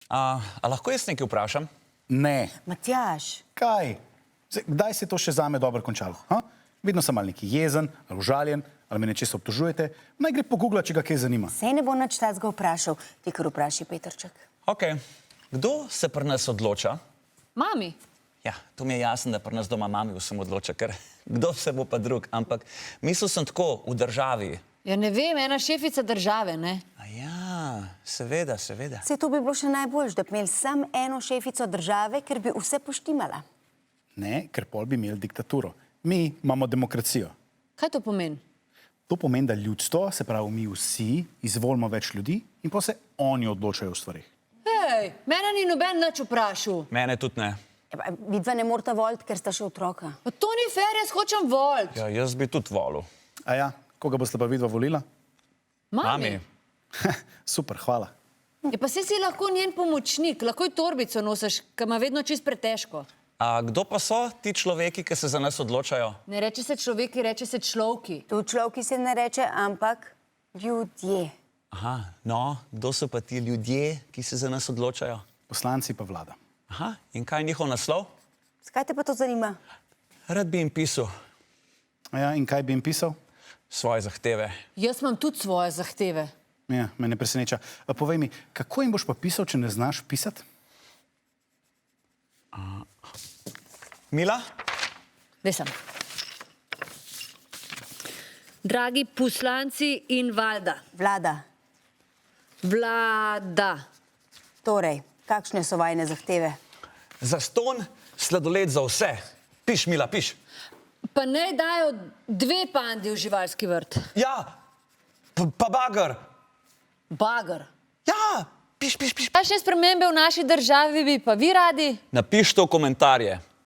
A lahko jaz nekaj vprašam? Ne. Matjaž, Kaj? Kdaj se je to še zame dobro končalo? Ha? Vedno sem ali neki jezen, ali užaljen, ali me nečesa obtožujete. Naj gre pogooglati, če ga kaj zanima. sej ne bo nič tazga vprašal. Ti kar vpraši, Petrček. Ok. Kdo se pri nas odloča? Mami. Ja, to mi je jasno, da pri nas doma mami vsem odloča, ker kdo se bo pa drug. Ampak mislil sem tako, v državi. Ja ne vem, ena šefica države, ne? A ja, seveda, seveda. Sej to bi bilo še najboljš, da bi imeli sam eno šefico države, ker bi vse poštimala. Ne, ker pol bi imeli diktaturo. Mi imamo demokracijo. Kaj to pomeni? To pomeni, da ljudstvo, se pravi mi vsi, izvolimo več ljudi in pa se oni odločajo o stvarih. Hej, mene ni noben nič vprašal. Mene tudi ne. Ja, pa vidva ne morata voliti, ker sta še otroka. Pa to ni fair, jaz hočem voliti. Ja, jaz bi tudi volil. A ja, koga boste pa vidva volila? Mami. Super, hvala. Ja, pa si lahko njen pomočnik, lahko ji torbico nosiš, ki ima vedno čist pretežko. A kdo pa so ti človeki, ki se za nas odločajo? Ne reče se človeki, reče se človki. Tu človeki se ne reče, ampak ljudje. Aha, no, kdo so pa ti ljudje, ki se za nas odločajo? Poslanci pa vlada. Aha, in kaj je njihov naslov? Zakaj te pa to zanima? Rad bi jim pisal A ja, in kaj bi jim pisal? svoje zahteve. Jaz imam tudi svoje zahteve. Ja, me ne preseneča. A povej mi, kako jim boš pa pisal, če ne znaš pisati? Mila? Daj sem. Dragi poslanci in valda. Vlada. Vlada. Torej, kakšne so vajne zahteve? Zastonj, sladoled za vse. Piš, Mila, piš. Pa naj dajo 2 pandi v živalski vrt. Ja, pa bager. Bager. Ja, piš. Kakšne spremembe v naši državi bi pa vi radi? Napiš to v komentarje.